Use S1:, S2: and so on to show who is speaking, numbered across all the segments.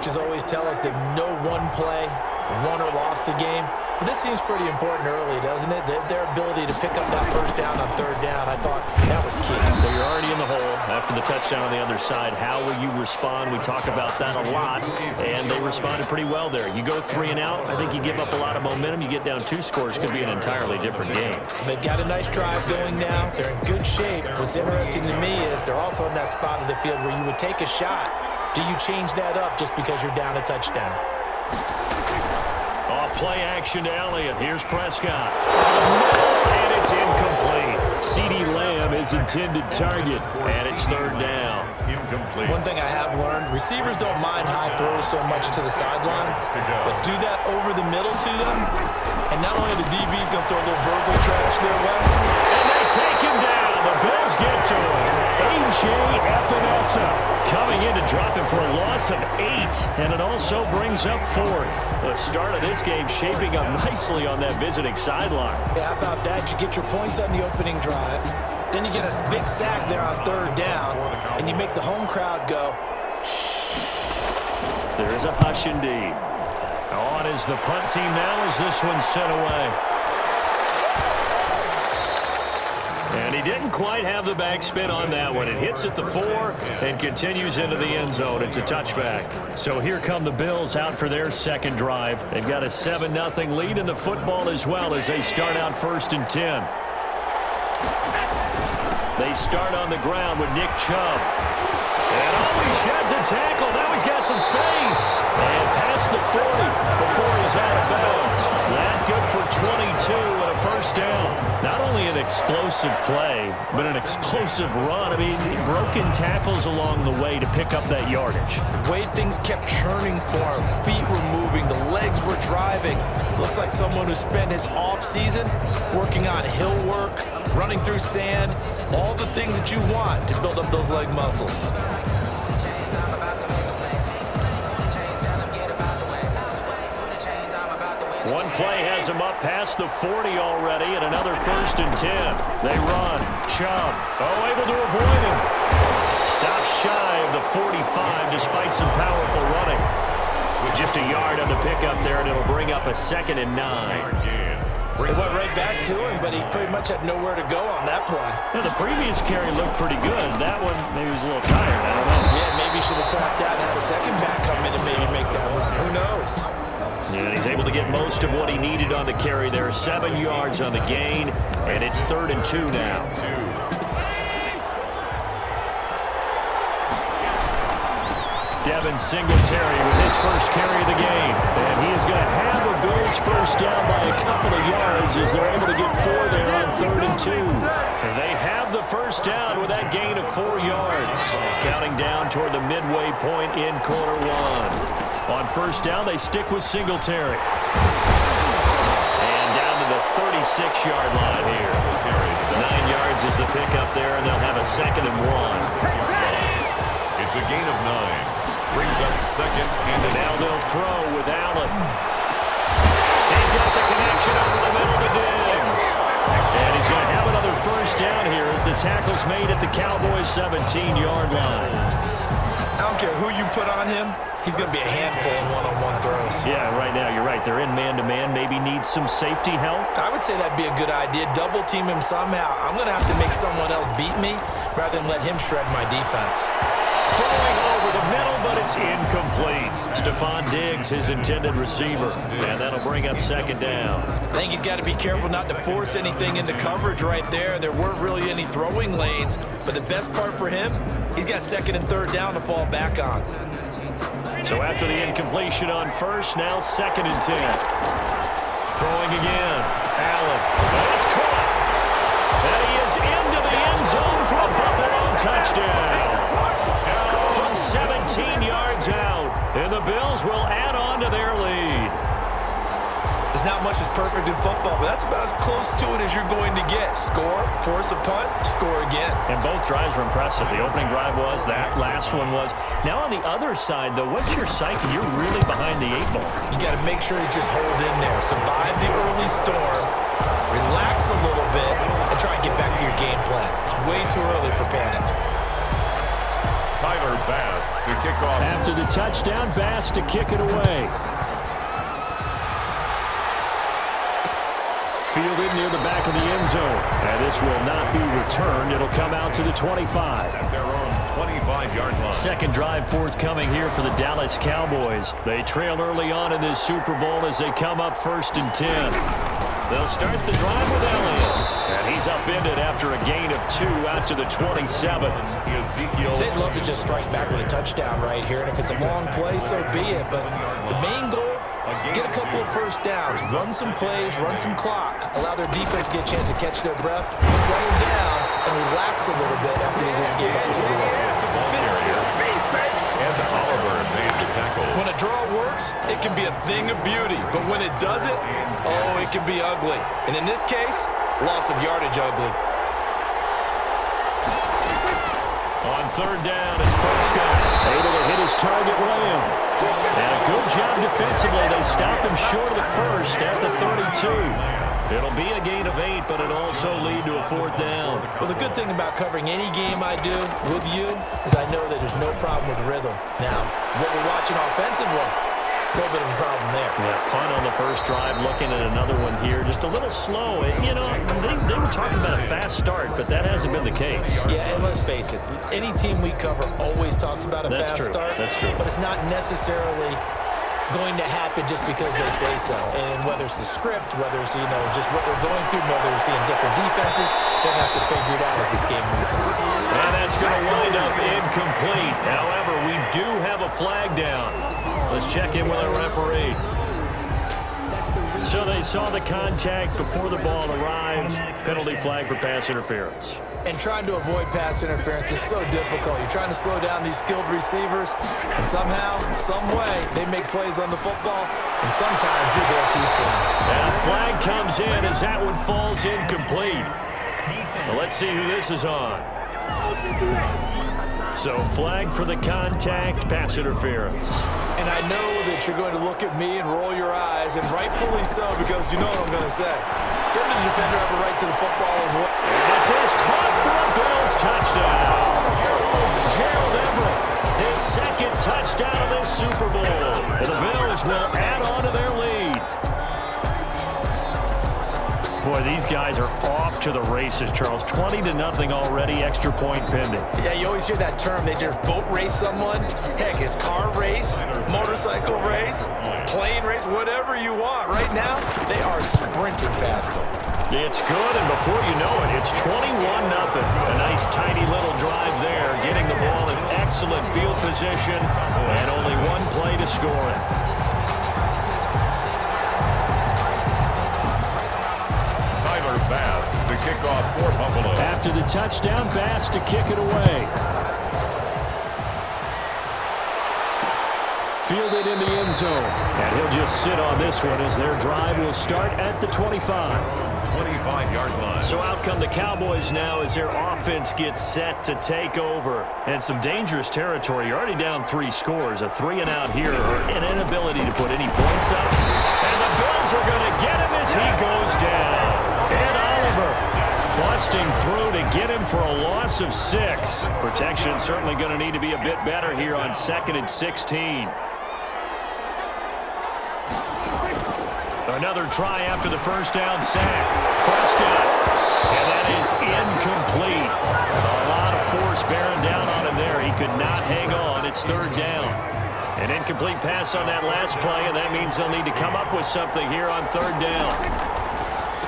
S1: coaches always tell us that no one play won or lost a game. But this seems pretty important early, doesn't it? Their ability to pick up that first down on third down, I thought that was key.
S2: Well, you're already in the hole after the touchdown on the other side. How will you respond? We talk about that a lot, and they responded pretty well there. You go 3 and out, I think you give up a lot of momentum. You get down 2 scores, could be an entirely different game.
S1: So they've got a nice drive going now. They're in good shape. What's interesting to me is they're also in that spot of the field where you would take a shot. Do you change that up just because you're down a touchdown?
S2: Off play action to Elliott. Here's Prescott. And it's incomplete. CeeDee Lamb is intended target, and it's third down.
S3: Incomplete.
S1: One thing I have learned, receivers don't mind high throws so much to the sideline, but do that over the middle to them, and not only the DB's going to throw a little verbal trash their way.
S2: And they take him down. The Bills get to him. A.J. Epinesa coming in to drop him for a loss of 8, and it also brings up 4th. The start of this game shaping up nicely on that visiting sideline.
S1: Yeah, how about that? You get your points on the opening drive, then you get a big sack there on third down, and you make the home crowd go, shh.
S2: There's a hush indeed. On is the punt team now as this one's sent away. And he didn't quite have the backspin on that one. It hits at the 4 and continues into the end zone. It's a touchback. So here come the Bills out for their second drive. They've got a 7-0 lead in the football as well as they start out 1st and 10. They start on the ground with Nick Chubb. And he sheds a tackle. Now he's got some space. And past the 40 before he's out of bounds. That good for 22 and a first down. Not only an explosive play, but an explosive run. I mean, broken tackles along the way to pick up that yardage.
S1: The way things kept churning for him, feet were moving, the legs were driving. Looks like someone who spent his off-season working on hill work, running through sand, all the things that you want to build up those leg muscles.
S2: One play has him up past the 40 already, and another 1st and 10. They run. Chubb, able to avoid him. Stops shy of the 45 despite some powerful running. With just a yard on the pickup there, and it'll bring up a 2nd and 9.
S1: It went right back to him, but he pretty much had nowhere to go on that play.
S2: Yeah, the previous carry looked pretty good. That one, maybe he was a little tired. I don't know.
S1: Yeah, maybe he should have tapped out and had a second back come in and maybe make that run. Who knows?
S2: Yeah, and he's able to get most of what he needed on the carry there. 7 yards on the gain, and it's 3rd and 2 now. Devin Singletary with his first carry of the game. And he is going to have a Bills first down by a couple of yards as they're able to get 4 there on 3rd and 2. And they have the first down with that gain of 4 yards. Counting down toward the midway point in quarter 1. On first down, they stick with Singletary. And down to the 36-yard line here. 9 yards is the pickup there, and they'll have a 2nd and 1.
S3: It's a gain of 9. Brings up 2nd and
S2: now they'll throw with Allen. He's got the connection over the middle to Diggs. And he's going to have another first down here as the tackle's made at the Cowboys' 17-yard line.
S1: I don't care who you put on him, he's going to be a handful in one-on-one throws.
S2: Yeah, right now you're right. They're in man-to-man. Maybe needs some safety help.
S1: I would say that'd be a good idea. Double team him somehow. I'm going to have to make someone else beat me rather than let him shred my defense.
S2: Throwing over the middle, but it's incomplete. Stephon Diggs, his intended receiver. And that'll bring up 2nd down.
S1: I think he's got to be careful not to force anything into coverage right there. There weren't really any throwing lanes. But the best part for him, he's got 2nd and 3rd down to fall back on.
S2: So after the incompletion on first, now 2nd and 10. Throwing again. Allen. It's caught. And he is into the end zone for a Buffalo touchdown. From 17 yards out. And the Bills will add on to their lead.
S1: There's not much that's perfect in football, but that's about as close to it as you're going to get. Score, force a punt, score again.
S2: And both drives were impressive. The opening drive was, that last one was. Now on the other side, though, what's your psyche? You're really behind the 8-ball.
S1: You got to make sure you just hold in there. Survive the early storm, relax a little bit, and try and get back to your game plan. It's way too early for panic.
S3: Time Tyler Bass to kick off.
S2: After the touchdown, Bass to kick it away. Fielded near the back of the end zone. And this will not be returned. It'll come out to the 25.
S3: At their own 25-yard line.
S2: Second drive forthcoming here for the Dallas Cowboys. They trail early on in this Super Bowl as they come up 1st and 10. They'll start the drive with Elliott. And he's upended after a gain of 2 out to the 27.
S1: They'd love to just strike back with a touchdown right here. And if it's a long play, so be it. But the main goal, get a couple of first downs, run some plays, run some clock, allow their defense to get a chance to catch their breath, settle down, and relax a little bit after they just gave up a score.
S3: And Oliver made the tackle.
S1: When a draw works, it can be a thing of beauty. But when it doesn't, oh, it can be ugly. And in this case, loss of yardage ugly.
S2: On 3rd down, it's Prescott. Able to hit his target, Lamb. And a good job defensively. They stopped him short of the first at the 32. It'll be a gain of 8, but it'll also lead to a 4th down.
S1: Well, the good thing about covering any game I do with you is I know that there's no problem with rhythm. Now, what we're watching offensively, a little bit of a problem there.
S2: Yeah, punt on the first drive, looking at another one here. Just a little slow. And, you know, they were talking about a fast start, but that hasn't been the case.
S1: Yeah, and let's face it, any team we cover always talks about a fast start.
S2: That's true.
S1: But it's not necessarily going to happen just because they say so. And whether it's the script, whether it's, just what they're going through, whether it's seeing different defenses, they're going to have to figure it out as this game moves on.
S2: And that's going to wind up incomplete. However, we do have a flag down. Let's check in with our referee. So they saw the contact before the ball arrived. Penalty flag for pass interference.
S1: And trying to avoid pass interference is so difficult. You're trying to slow down these skilled receivers, and somehow, some way, they make plays on the football, and sometimes you're there too soon.
S2: And a flag comes in as that one falls incomplete. Well, let's see who this is on. So flag for the contact, pass interference.
S1: And I know that you're going to look at me and roll your eyes, and rightfully so, because you know what I'm going to say. Doesn't the defender have a right to the football as well?
S2: And this is caught for a Bills touchdown. Gerald Everett, his 2nd touchdown of this Super Bowl. And the Bills will add on to their lead. Boy, these guys are off to the races, Charles. 20-0 already, extra point pending.
S1: Yeah, you always hear that term. They just boat race someone. Heck, it's car race, motorcycle race, plane race, whatever you want. Right now, they are sprinting past them.
S2: It's good, and before you know it, it's 21-0. A nice, tiny little drive there, getting the ball in excellent field position, and only one play to score it.
S3: Bass to kick off for Buffalo.
S2: After the touchdown, Bass to kick it away. Fielded in the end zone. And he'll just sit on this one as their drive will start at the 25.
S3: 25-yard line.
S2: So out come the Cowboys now as their offense gets set to take over. And some dangerous territory. You're already down 3 scores. A 3-and-out here or an inability to put any points up. And the Bills are going to get him as he goes down. And Oliver busting through to get him for a loss of 6. Protection certainly going to need to be a bit better here on 2nd and 16. Another try after the first down sack. Prescott. And that is incomplete. A lot of force bearing down on him there. He could not hang on. It's 3rd down. An incomplete pass on that last play, and that means they'll need to come up with something here on 3rd down.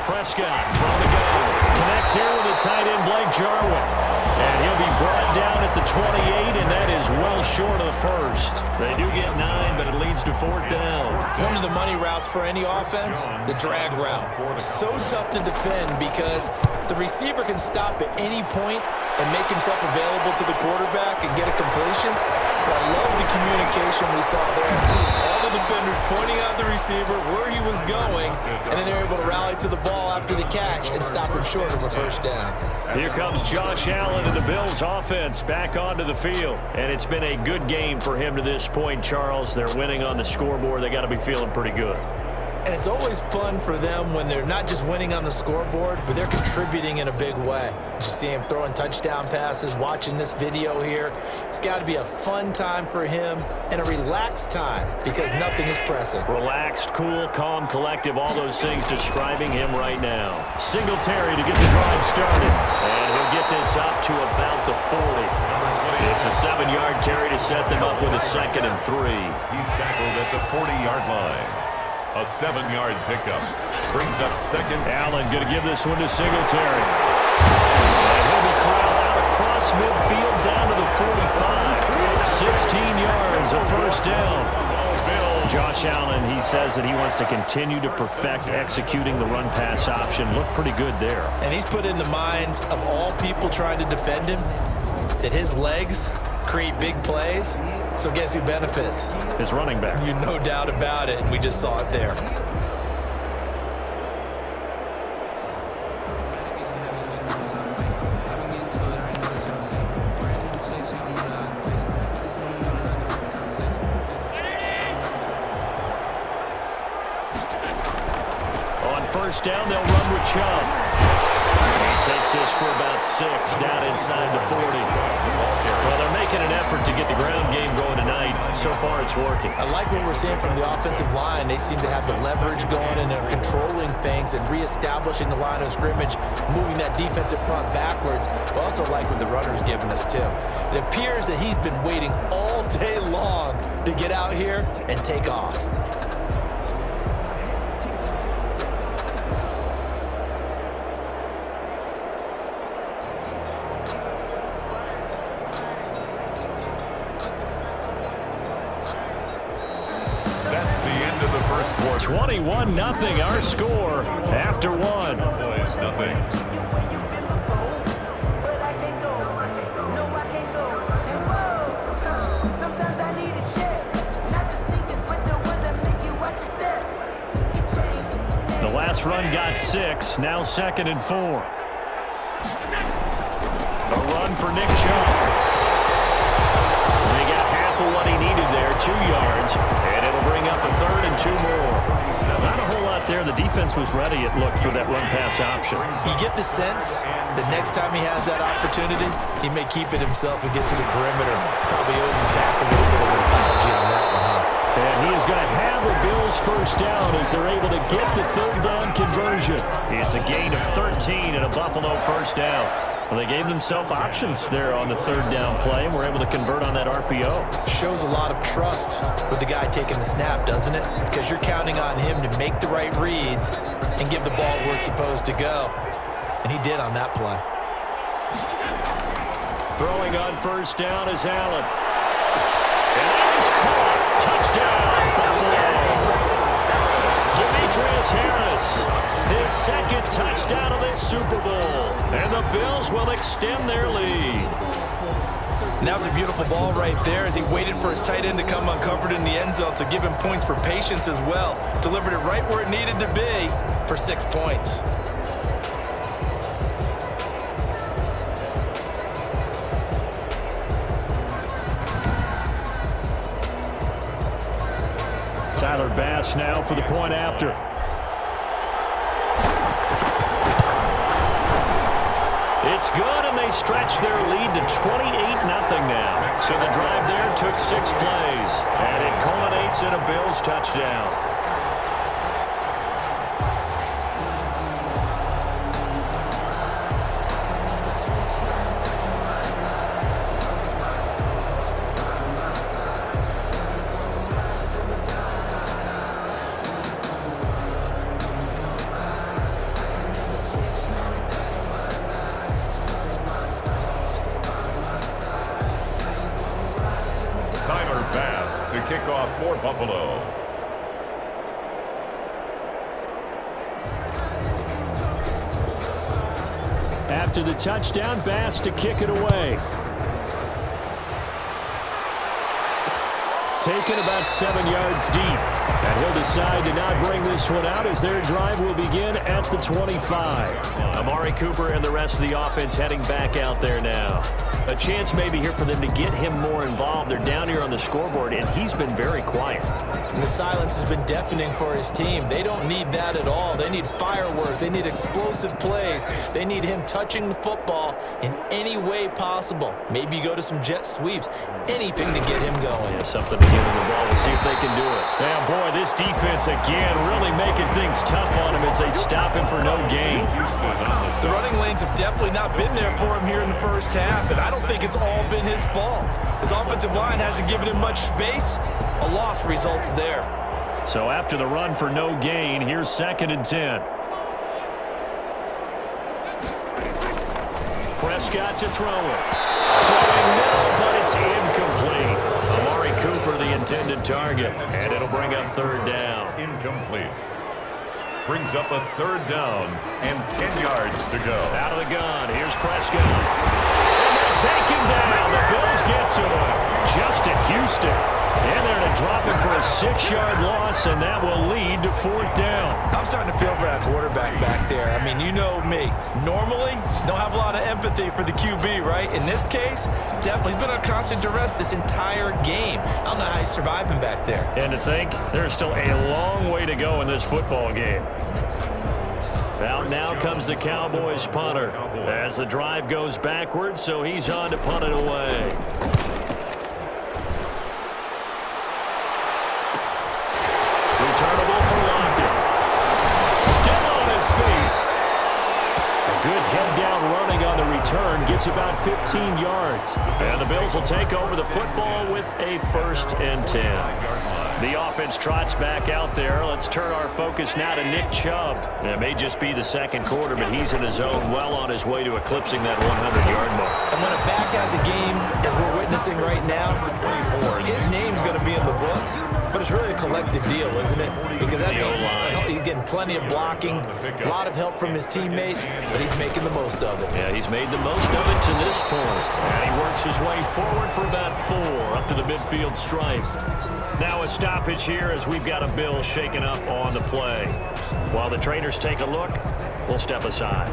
S2: Prescott from the go. Connects here with the tight end, Blake Jarwin. And he'll be brought down at the 28, and that is well short of the first. They do get 9, but it leads to 4th down.
S1: One of the money routes for any offense, the drag route. So tough to defend because the receiver can stop at any point and make himself available to the quarterback and get a completion. But I love the communication we saw there. All the defenders pointing out the receiver where he was going, and then they're able to rally to the ball after the catch and stop him short of a first down.
S2: Here comes Josh Allen and the Bills offense back onto the field. And it's been a good game for him to this point, Charles. They're winning on the scoreboard. They got to be feeling pretty good.
S1: And it's always fun for them when they're not just winning on the scoreboard, but they're contributing in a big way. You see him throwing touchdown passes, watching this video here. It's got to be a fun time for him and a relaxed time because nothing is pressing.
S2: Relaxed, cool, calm, collective, all those things describing him right now. Singletary to get the drive started. And he'll get this up to about the 40. It's a 7-yard carry to set them up with a 2nd and 3.
S3: He's tackled at the 40-yard line. A 7-yard pickup brings up 2nd.
S2: Allen going to give this one to Singletary. And he'll be corralled out across midfield down to the 45. 16 yards, a first down. Josh Allen, he says that he wants to continue to perfect executing the run-pass option. Looked pretty good there.
S1: And he's put in the minds of all people trying to defend him that his legs create big plays. So guess who benefits?
S2: His running back.
S1: You no doubt about it, and we just saw it there.
S2: On first down, they'll run with Chubb. He takes this for about 6 down inside the 40. Well, they're making an effort to get the ground game going tonight. So far, it's working.
S1: I like what we're seeing from the offensive line. They seem to have the leverage going and they're controlling things and reestablishing the line of scrimmage, moving that defensive front backwards. But also like what the runner's giving us, too. It appears that he's been waiting all day long to get out here and take off.
S3: That's the end of the first quarter.
S2: 21-0 our score after 1.
S3: Boys, nothing.
S2: The last run got 6, now 2nd and 4. A run for Nick Chubb. They got half of what he needed there, 2 yards, and it'll bring up a 3rd and 2 more. Not a whole lot there. The defense was ready, it looked, for that run-pass option.
S1: You get the sense that next time he has that opportunity, he may keep it himself and get to the perimeter. Probably owes his back a little bit of an apology on that one, huh?
S2: And he is going to have a Bills first down as they're able to get the 3rd down conversion. It's a gain of 13 and a Buffalo first down. Well, they gave themselves options there on the 3rd down play and were able to convert on that RPO.
S1: Shows a lot of trust with the guy taking the snap, doesn't it? Because you're counting on him to make the right reads and give the ball where it's supposed to go. And he did on that play.
S2: Throwing on first down is Allen. And that is caught. Touchdown, Buffalo. Demetrius Harris, his 2nd touchdown of this Super Bowl. And the Bills will extend their lead.
S1: And that was a beautiful ball right there as he waited for his tight end to come uncovered in the end zone. So give him points for patience as well. Delivered it right where it needed to be for 6 points.
S2: Tyler Bass now for the point after. It's good, and they stretch their lead to 28-0 now. So the drive there took 6 plays, and it culminates in a Bills touchdown.
S3: To kick off for Buffalo.
S2: After the touchdown, Bass to kick it away. Taken about 7 yards deep. And he'll decide to not bring this one out as their drive will begin at the 25. Amari Cooper and the rest of the offense heading back out there now. A chance maybe here for them to get him more involved. They're down here on the scoreboard, and he's been very quiet.
S1: And the silence has been deafening for his team. They don't need that at all. They need fireworks. They need explosive plays. They need him touching the football in any way possible. Maybe go to some jet sweeps. Anything to get him going.
S2: Yeah, something to give him the ball. We'll see if they can do it. Yeah, boy, this defense again really making things tough on him as they stop him for no gain.
S1: The running lanes have definitely not been there for him here in the first half, and I don't think it's all been his fault. His offensive line hasn't given him much space. A loss results there.
S2: So after the run for no gain, here's 2nd and 10. Prescott to throw it. Throwing no, but it's incomplete. Amari Cooper, the intended target, and it'll bring up 3rd down.
S3: Incomplete. Brings up a 3rd down and 10 yards to go.
S2: Out of the gun. Here's Prescott. And they take him down. The Bills get to him. Justin Houston. And they're going to drop him for a 6-yard loss, and that will lead to 4th down.
S1: I'm starting to feel for that quarterback back there. I mean, you know me. Normally, don't have a lot of empathy for the QB, right? In this case, definitely. He's been under constant duress this entire game. I don't know how he's surviving back there.
S2: And to think, there's still a long way to go in this football game. Now comes the Cowboys punter as the drive goes backwards, so he's on to punt it away. Returnable for Lockett. Still on his feet. A good head down running on the return gets about 15 yards. And the Bills will take over the football with a 1st and 10. The offense trots back out there. Let's turn our focus now to Nick Chubb. It may just be the 2nd quarter, but he's in his zone, well on his way to eclipsing that 100-yard mark.
S1: And when a back has a game, as we're witnessing right now, his name's going to be in the books. But it's really a collective deal, isn't it? Because that means he's getting plenty of blocking, a lot of help from his teammates, but he's making the most of it.
S2: Yeah, he's made the most of it to this point. And he works his way forward for about 4 up to the midfield stripe. Now a stoppage here as we've got a Bill shaken up on the play. While the trainers take a look, we'll step aside.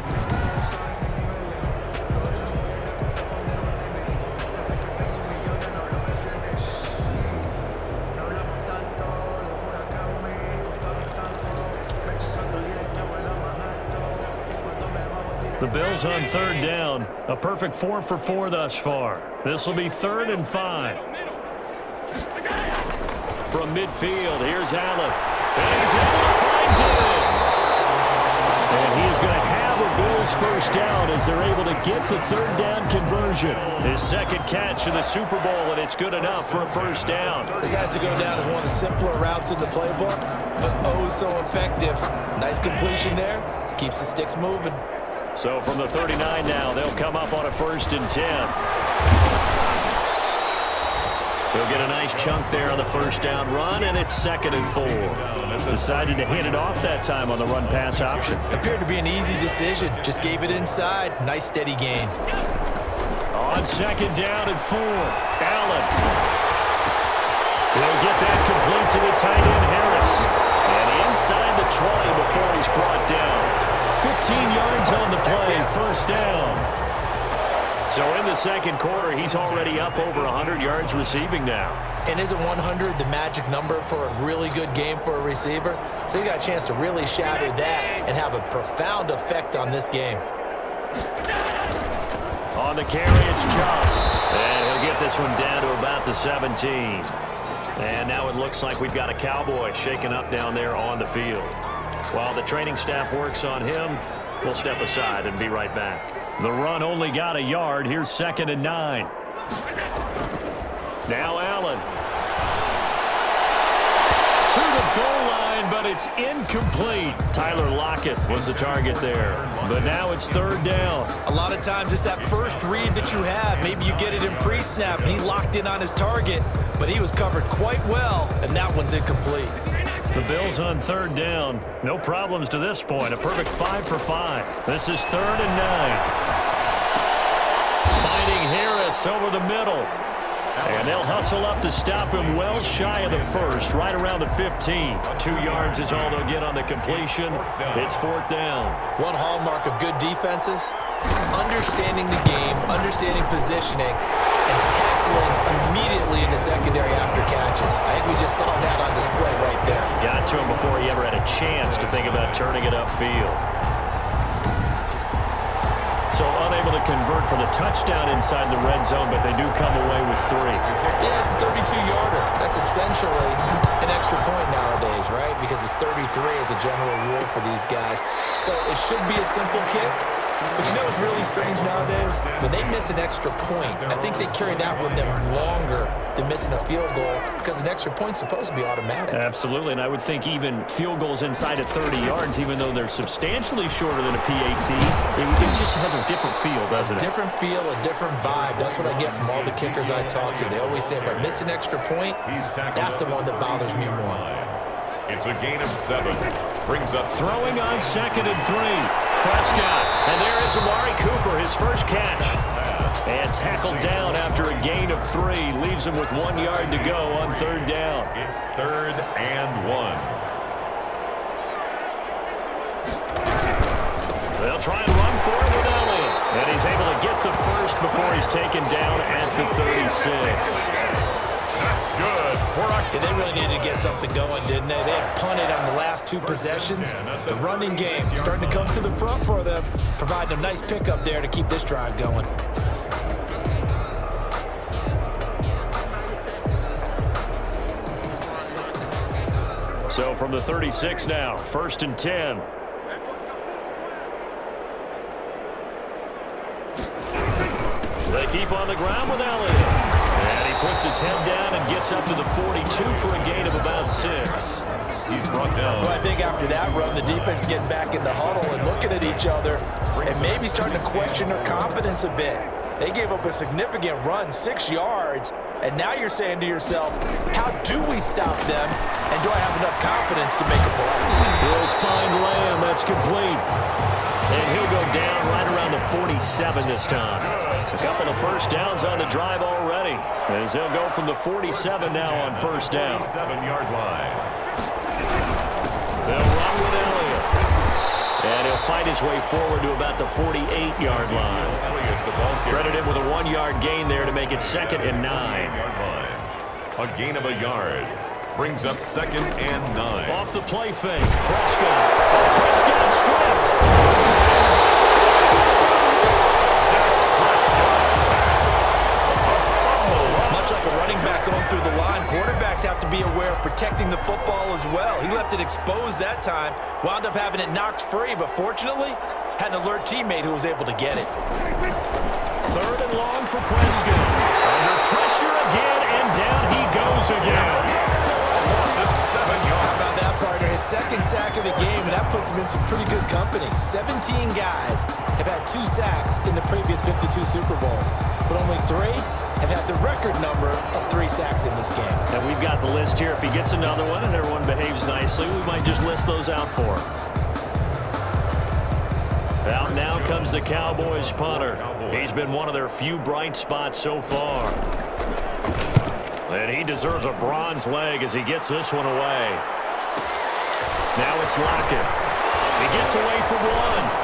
S2: The Bills on 3rd down. A perfect 4 for 4 thus far. This will be 3rd and 5. From midfield, here's Allen. And he's able to find Diggs. And he is going to have a Bills 1st down as they're able to get the 3rd down conversion. His 2nd catch in the Super Bowl, and it's good enough for a 1st down.
S1: This has to go down as one of the simpler routes in the playbook, but oh so effective. Nice completion there. Keeps the sticks moving.
S2: So from the 39 now, they'll come up on a 1st and 10. He'll get a nice chunk there on the 1st down run, and it's 2nd and 4. Decided to hand it off that time on the run-pass option.
S1: Appeared to be an easy decision. Just gave it inside. Nice steady gain.
S2: On 2nd down and 4, Allen. He'll get that complete to the tight end, Harris. And inside the 20 before he's brought down. 15 yards on the play, 1st down. So in the 2nd quarter, he's already up over 100 yards receiving now.
S1: And isn't 100 the magic number for a really good game for a receiver? So he got a chance to really shatter that and have a profound effect on this game.
S2: On the carry, it's Chubb. And he'll get this one down to about the 17. And now it looks like we've got a Cowboy shaken up down there on the field. While the training staff works on him, we'll step aside and be right back. The run only got a yard. Here's 2nd and 9. Now Allen. To the goal line, but it's incomplete. Tyler Lockett was the target there. But now it's 3rd down.
S1: A lot of times it's that first read that you have. Maybe you get it in pre-snap, and he locked in on his target, but he was covered quite well, and that one's incomplete.
S2: The Bills on 3rd down. No problems to this point. A perfect 5 for 5. This is 3rd and 9. Finding Harris over the middle. And they'll hustle up to stop him well shy of the 1st, right around the 15. 2 yards is all they'll get on the completion. It's 4th down.
S1: One hallmark of good defenses is understanding the game, understanding positioning, and tackling immediately in the secondary after catches. I think we just saw that on display right there.
S2: Got to him before he ever had a chance to think about turning it upfield. So unable to convert for the touchdown inside the red zone, but they do come away with 3.
S1: Yeah, it's a 32-yarder. That's essentially an extra point nowadays, right? Because it's 33 as a general rule for these guys. So it should be a simple kick. But you know what's really strange nowadays? When they miss an extra point, I think they carry that with them longer than missing a field goal because an extra point's supposed to be automatic.
S2: Absolutely, and I would think even field goals inside of 30 yards, even though they're substantially shorter than a PAT, it just has a different feel, doesn't it?
S1: Different feel, a different vibe. That's what I get from all the kickers I talk to. They always say if I miss an extra point, that's the one that bothers me more.
S3: It's a gain of 7. Brings up
S2: throwing on 2nd and 3. Prescott. And there is Amari Cooper, his first catch. And tackled down after a gain of 3. Leaves him with 1 yard to go on 3rd down.
S3: It's 3rd and 1.
S2: They'll try and run for it with Elliott. And he's able to get the first before he's taken down at the 36.
S3: That's good.
S1: Yeah, they really needed to get something going, didn't they? They had punted on the last 2 possessions. The running game starting to come to the front for them, providing a nice pickup there to keep this drive going.
S2: So from the 36 now, 1st and 10. They keep on the ground with Elliott. And he puts his head down and gets up to the 42 for a gain of about 6.
S3: He's brought down.
S1: Well, I think after that run, the defense is getting back in the huddle and looking at each other and maybe starting to question their confidence a bit. They gave up a significant run, 6 yards, and now you're saying to yourself, how do we stop them, and do I have enough confidence to make a play?
S2: He'll find Lamb. That's complete. And he'll go down right around the 47 this time. A couple of first downs on the drive already, as they'll go from the 47 now on 1st down.
S3: 7-yard line.
S2: They'll run with Elliott. And he'll fight his way forward to about the 48-yard line. Credited with a 1-yard gain there to make it 2nd and 9.
S3: A gain of a yard. Brings up 2nd and 9.
S2: Off the play fake. Prescott. Prescott stripped.
S1: Much like a running back going through the line, quarterbacks have to be aware of protecting the football as well. He left it exposed that time, wound up having it knocked free, but fortunately, had an alert teammate who was able to get it.
S2: 3rd and long for Prescott. Under pressure again, and down he goes again.
S1: How about that, partner? His 2nd sack of the game, and that puts him in some pretty good company. 17 guys have had 2 sacks in the previous 52 Super Bowls, but only 3 have had the record number of 3 sacks in this game.
S2: And we've got the list here. If he gets another one and everyone behaves nicely, we might just list those out for him. Out now comes the Cowboys punter. He's been one of their few bright spots so far. And he deserves a bronze leg as he gets this one away. Now it's Lockett. He gets away for 1.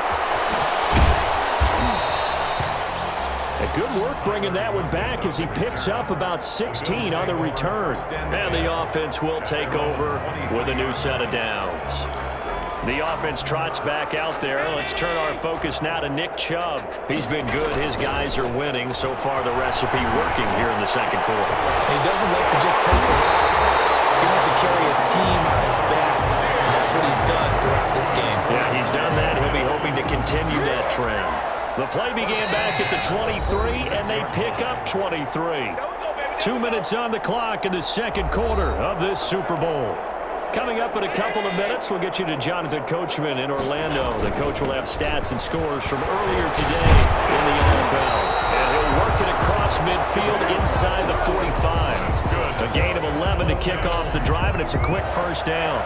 S2: A good work bringing that one back as he picks up about 16 on the return. And the offense will take over with a new set of downs. The offense trots back out there. Let's turn our focus now to Nick Chubb. He's been good. His guys are winning. So far, the recipe working here in the 2nd quarter.
S1: He doesn't like to just take the rock. He wants to carry his team on his back. And that's what he's done throughout this game.
S2: Yeah, he's done that. He'll be hoping to continue that trend. The play began back at the 23, and they pick up 23. 2 minutes on the clock in the 2nd quarter of this Super Bowl. Coming up in a couple of minutes, we'll get you to Jonathan Coachman in Orlando. The coach will have stats and scores from earlier today in the NFL. And he'll work it across midfield inside the 45. A gain of 11 to kick off the drive, and it's a quick 1st down.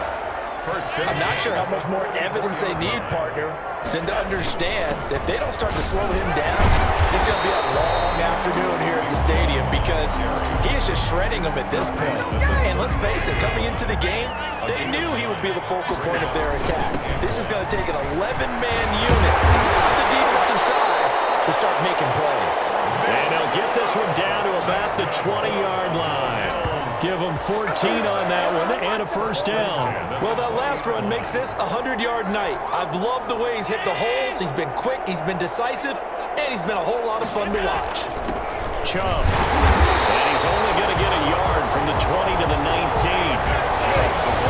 S1: I'm not sure how much more evidence they need, partner, than to understand that if they don't start to slow him down, it's going to be a long afternoon here at the stadium because he is just shredding them at this point. And let's face it, coming into the game, they knew he would be the focal point of their attack. This is going to take an 11-man unit on the defensive side to start making plays.
S2: And they'll get this one down to about the 20-yard line. Give them 14 on that one and a first down.
S1: Well, that last run makes this a 100-yard night. I've loved the way he's hit the holes. He's been quick, he's been decisive, and he's been a whole lot of fun to watch.
S2: Chubb. And he's only going to get a yard from the 20 to the 19.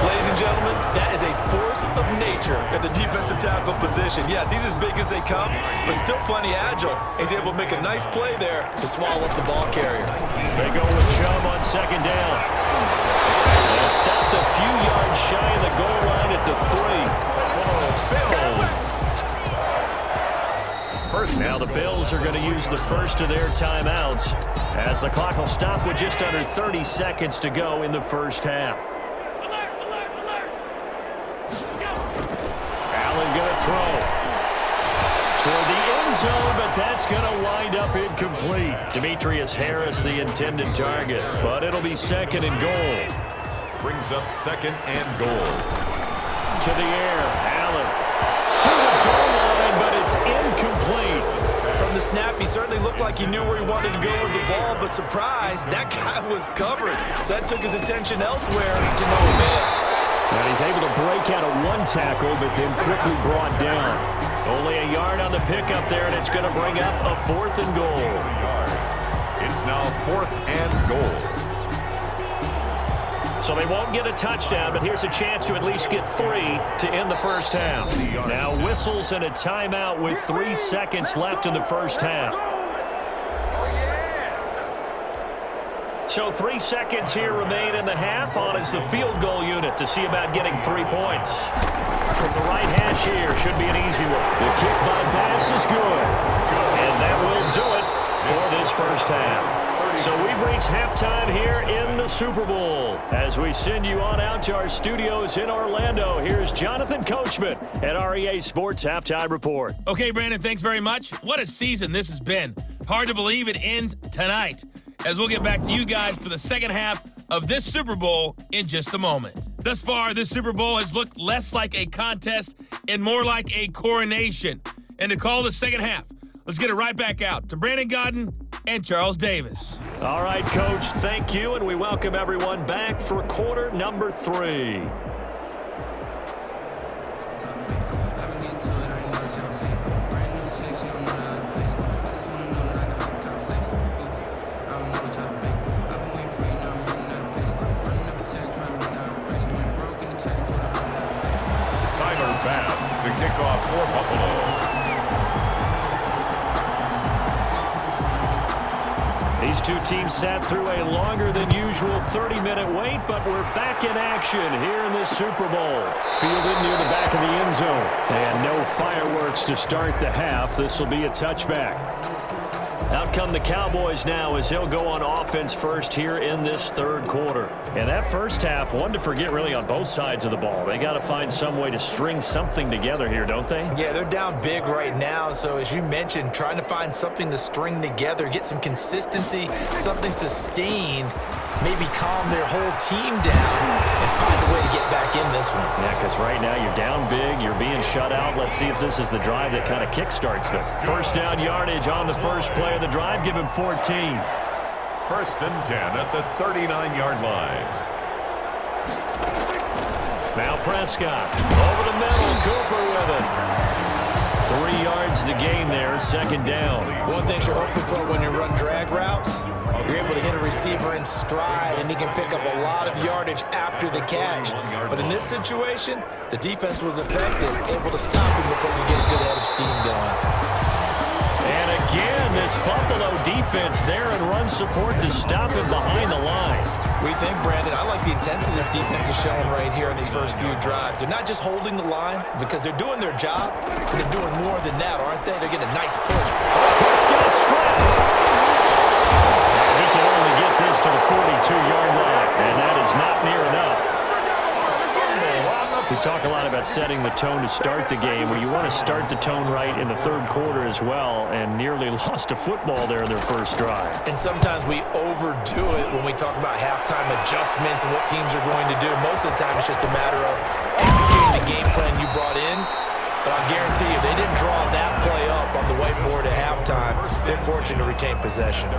S1: Ladies and gentlemen, that is a force of nature at the defensive tackle position. Yes, he's as big as they come, but still plenty agile. He's able to make a nice play there to swallow up the ball carrier.
S2: They go with Chubb on second down. And stopped a few yards shy of the goal line at the 3. Now the Bills are going to use the first of their timeouts as the clock will stop with just under 30 seconds to go in the first half. Allen going to throw toward the end zone, but that's going to wind up incomplete. Demetrius Harris, the intended target, but it'll be second and goal.
S3: Brings up second and goal.
S2: To the air, Allen to the goal line, but it's incomplete.
S1: From the snap, he certainly looked like he knew where he wanted to go with the ball, but surprise, that guy was covered. So that took his attention elsewhere to no avail.
S2: And he's able to break out of one tackle, but then quickly brought down. Only a yard on the pickup there, and it's going to bring up a fourth and goal.
S3: It's now fourth and goal.
S2: So they won't get a touchdown, but here's a chance to at least get 3 to end the first half. Now whistles and a timeout with 3 seconds left in the first half. So 3 seconds here remain in the half. On is the field goal unit to see about getting 3 points. From the right hash here, should be an easy one. The kick by Bass is good. And that will do it for this first half. So we've reached halftime here in the Super Bowl. As we send you on out to our studios in Orlando, here's Jonathan Coachman at REA Sports Halftime Report.
S4: Okay, Brandon, thanks very much. What a season this has been. Hard to believe it ends tonight, as we'll get back to you guys for the second half of this Super Bowl in just a moment. Thus far, this Super Bowl has looked less like a contest and more like a coronation. And to call the second half, let's get it right back out to Brandon Godden and Charles Davis.
S2: All right, Coach, thank you, and we welcome everyone back for quarter number 3.
S3: Tyler Bass to kick off for Buffalo.
S2: These two teams sat through a longer than usual 30-minute wait, but we're back in action here in this Super Bowl. Fielded near the back of the end zone. And no fireworks to start the half. This will be a touchback. Out come the Cowboys now as they'll go on offense first here in this third quarter. And that first half, one to forget really on both sides of the ball. They got to find some way to string something together here, don't they?
S1: Yeah, they're down big right now. So as you mentioned, trying to find something to string together, get some consistency, something sustained, maybe calm their whole team down and find a way to get back in this one.
S2: Yeah, because right now you're down big, you're being shut out. Let's see if this is the drive that kind of kickstarts them. First down yardage on the first play of the drive. Give him 14.
S3: First and 10 at the 39-yard line.
S2: Now Prescott over the middle. Cooper with it. 3 yards the gain there. Second down.
S1: One thing you're hoping for when you run drag routes, you're able to hit a receiver in stride, and he can pick up a lot of yardage after the catch. But in this situation, the defense was effective, able to stop him before you get a good head of steam going.
S2: And again, this Buffalo defense there in run support to stop him behind the line.
S1: We think, Brandon, I like the intensity this defense is showing right here in these first few drives. They're not just holding the line because they're doing their job, but they're doing more than that, aren't they? They're getting a nice push.
S2: Prescott strapped. He can only get this to the 42-yard line, and that is not near enough. We talk a lot about setting the tone to start the game. Well, you want to start the tone right in the third quarter as well, and nearly lost a football there in their first drive.
S1: And sometimes we overdo it when we talk about halftime adjustments and what teams are going to do. Most of the time, it's just a matter of executing the game plan you brought in But I'll guarantee you, they didn't draw that play up on the whiteboard at halftime. They're fortunate to retain possession.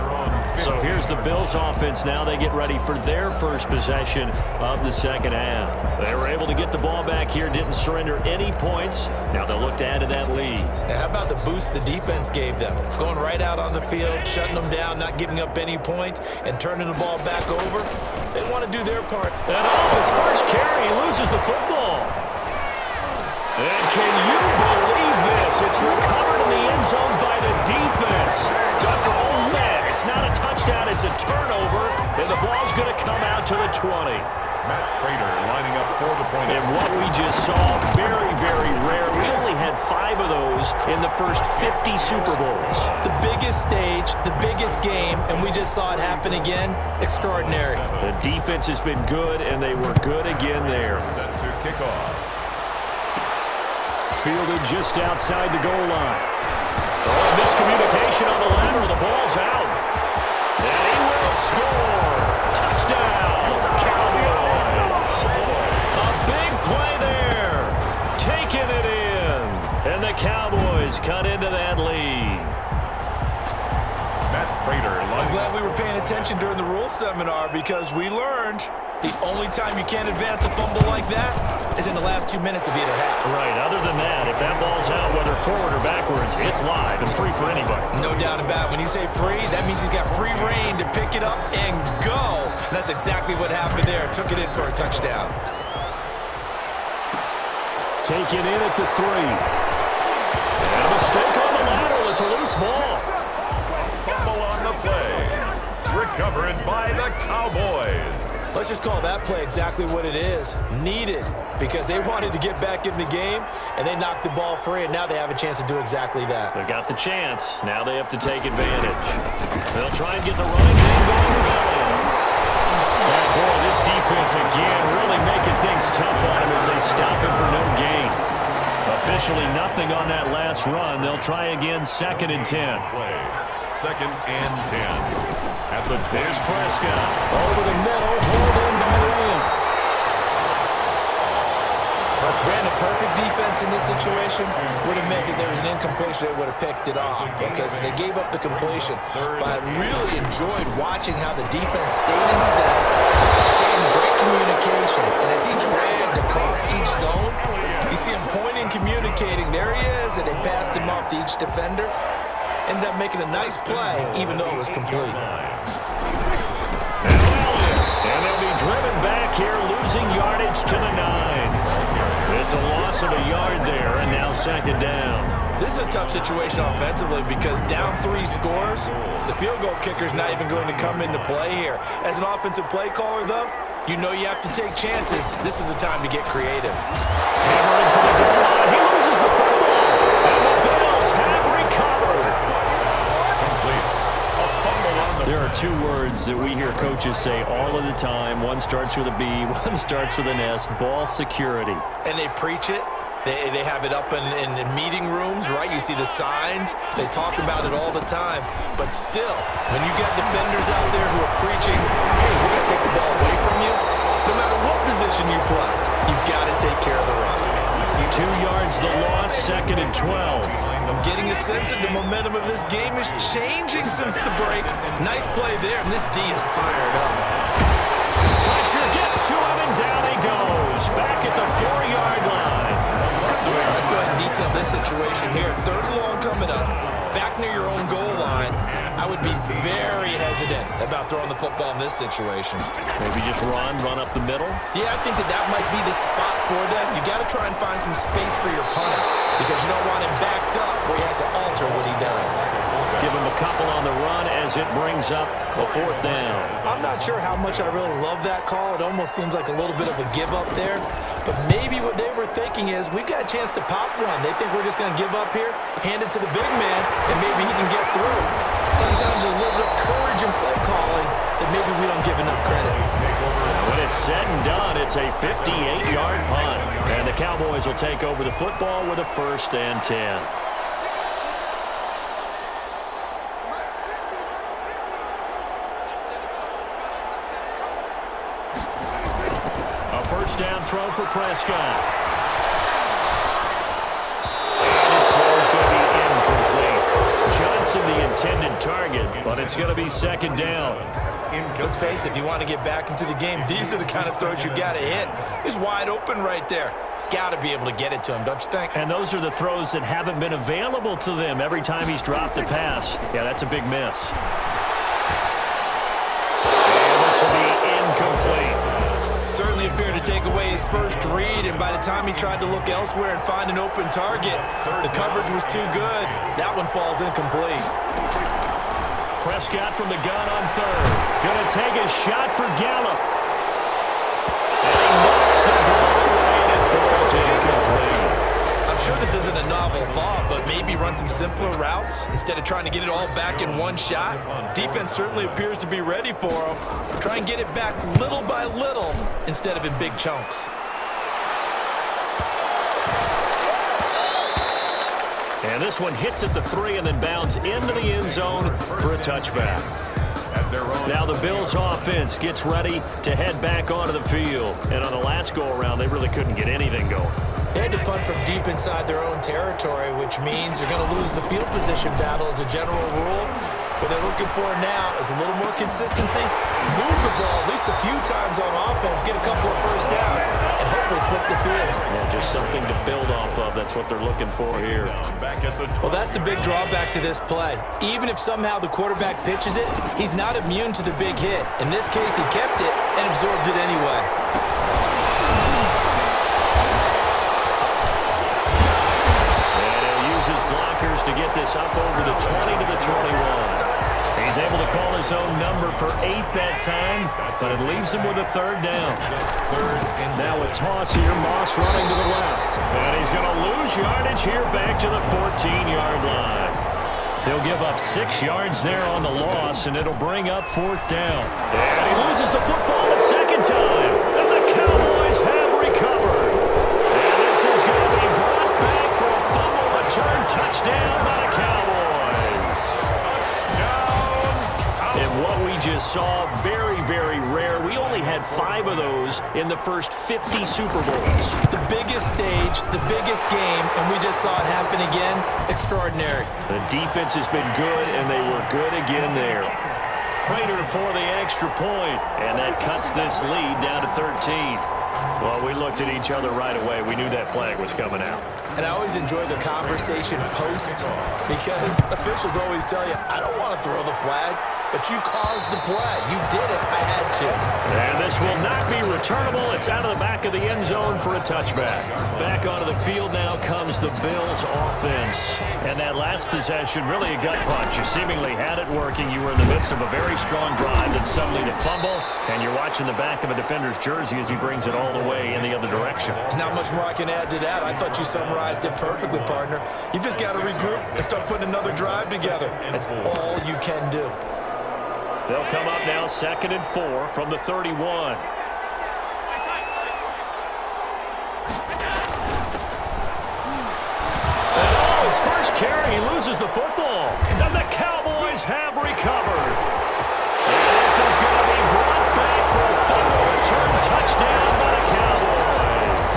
S2: So here's the Bills offense now. They get ready for their first possession of the second half. They were able to get the ball back here, didn't surrender any points. Now they'll look to add to that lead.
S1: And how about the boost the defense gave them? Going right out on the field, shutting them down, not giving up any points, and turning the ball back over. They want to do their part.
S2: And off his first carry, he loses the football. And can you believe this? It's recovered in the end zone by the defense. So after all that, it's not a touchdown, it's a turnover, and the ball's going to come out to the 20.
S3: Matt Prater lining up for the point.
S2: And what we just saw, very, very rare. We only had 5 of those in the first 50 Super Bowls.
S1: The biggest stage, the biggest game, and we just saw it happen again. Extraordinary.
S2: The defense has been good, and they were good again there.
S3: Set to kick off.
S2: Fielded just outside the goal line. Oh, miscommunication on the lateral. The ball's out. And he will score. Touchdown, Cowboys. A big play there. Taking it in. And the Cowboys cut into that lead.
S3: Matt Prater
S1: I'm
S3: lining
S1: glad
S3: up.
S1: we were paying attention during the rules seminar because we learned the only time you can't advance a fumble like that is in the last 2 minutes of either half.
S2: Right, other than that, if that ball's out, whether forward or backwards, it's live and free for anybody.
S1: No doubt about it. When you say free, that means he's got free reign to pick it up and go. And that's exactly what happened there. Took it in for a touchdown.
S2: Taken in at the 3. And a mistake on the lateral. It's a loose ball.
S3: Fumble on the play. Recovered by the Cowboys.
S1: Let's just call that play exactly what it is. Needed, because they wanted to get back in the game, and they knocked the ball free, and now they have a chance to do exactly that.
S2: They've got the chance. Now they have to take advantage. They'll try and get the running game going. And boy, this defense again really making things tough on him as they stop him for no gain. Officially nothing on that last run. They'll try again, 2nd and 10.
S3: Play. 2nd and 10. At the 20.
S2: There's Prescott. Over the middle. Hold in by Lamb.
S1: Brandon, perfect defense in this situation would have meant that there was an incompletion. They would have picked it off. Okay, so they gave up the completion. But I really enjoyed watching how the defense stayed in sync, stayed in great communication. And as he dragged across each zone, you see him pointing, communicating. There he is, and they passed him off to each defender. Ended up making a nice play, even though it was complete.
S2: And they'll be driven back here, losing yardage to the 9. It's a loss of a yard there, and now 2nd down.
S1: This is a tough situation offensively because down 3 scores, the field goal kicker's not even going to come into play here. As an offensive play caller, though, you know you have to take chances. This is a time to get creative.
S2: Hammering for the goal line. He loses the football, and the Bills have recovered. There are 2 words that we hear coaches say all of the time. One starts with a B, one starts with an S, ball security.
S1: And they preach it. They have it up in meeting rooms, right? You see the signs. They talk about it all the time. But still, when you got defenders out there who are preaching, hey, we're going to take the ball away from you, no matter what position you play, you've got to take care of the run.
S2: 2 yards the loss, 2nd and 12.
S1: I'm getting a sense that the momentum of this game is changing since the break. Nice play there, and this D is fired up.
S2: Pressure gets to him, and down he goes. Back at the 4-yard line.
S1: Let's go ahead and detail this situation here. 3rd and long coming up. Back near your own goal line. I would be very hesitant about throwing the football in this situation.
S2: Maybe just run up the middle.
S1: Yeah, I think that might be the spot for them. You got to try and find some space for your punter because you don't want him backed up where he has to alter what he does.
S2: Give him a couple on the run as it brings up a 4th down.
S1: I'm not sure how much I really love that call. It almost seems like a little bit of a give up there. But maybe what they were thinking is we've got a chance to pop one. They think we're just going to give up here, hand it to the big man, and maybe he can get through. Sometimes there's a little bit of courage in play calling that maybe we don't give enough credit.
S2: When it's said and done, it's a 58-yard punt. And the Cowboys will take over the football with a 1st and 10. A 1st down throw for Prescott. find the intended target, but it's going to be second down.
S1: Let's face it, if you want to get back into the game, these are the kind of throws you got to hit. He's wide open right there. Got to be able to get it to him, don't you think?
S2: And those are the throws that haven't been available to them every time he's dropped a pass. Yeah, that's a big miss. And this will be incomplete.
S1: Certainly appeared to take away his first read, and by the time he tried to look elsewhere and find an open target, the coverage was too good. That one falls incomplete.
S2: Prescott from the gun on third. Going to take a shot for Gallup. And he knocks the ball away, and it falls incomplete.
S1: I'm sure this isn't a novel thought, but maybe run some simpler routes instead of trying to get it all back in one shot. Defense certainly appears to be ready for him. Try and get it back little by little instead of in big chunks.
S2: And this one hits at the 3 and then bounds into the end zone for a touchback. Now the Bills offense gets ready to head back onto the field. And on the last go-around, they really couldn't get anything going.
S1: They had to punt from deep inside their own territory, which means they're going to lose the field position battle as a general rule. What they're looking for now is a little more consistency, move the ball at least a few times on offense, get a couple of first downs, and hopefully flip the field.
S2: Yeah, just something to build off of. That's what they're looking for here.
S1: Well, that's the big drawback to this play. Even if somehow the quarterback pitches it, he's not immune to the big hit. In this case, he kept it and absorbed it anyway.
S2: Blockers to get this up over the 20 to the 21. He's able to call his own number for 8 that time, but it leaves him with a third down. Now a toss here, Moss running to the left. And he's going to lose yardage here back to the 14-yard line. He'll give up 6 yards there on the loss, and it'll bring up 4th down. And he loses the football a second time. And the Cowboys have recovered. And this is going to be brought back for a fumble return touchdown by the Cowboys. And what we just saw, very, very rare. We only had 5 of those in the first 50 Super Bowls.
S1: The biggest stage, the biggest game, and we just saw it happen again. Extraordinary.
S2: The defense has been good, and they were good again there. Prater for the extra point, and that cuts this lead down to 13. Well, we looked at each other right away. We knew that flag was coming out.
S1: And I always enjoy the conversation post because officials always tell you, I don't want to throw the flag, but you caused the play. You did it. I had to.
S2: And this will not be returnable. It's out of the back of the end zone for a touchback. Back onto the field now comes the Bills offense. And that last possession, really a gut punch. You seemingly had it working. You were in the midst of a very strong drive, then suddenly the fumble, and you're watching the back of a defender's jersey as he brings it all the way in the other direction.
S1: There's not much more I can add to that. I thought you summarized it perfectly, partner. You just got to regroup and start putting another drive together. That's all you can do.
S2: They'll come up now 2nd and 4 from the 31. His first carry, he loses the football. And the Cowboys have recovered. And this is going to be brought back for a fumble return touchdown by the Cowboys.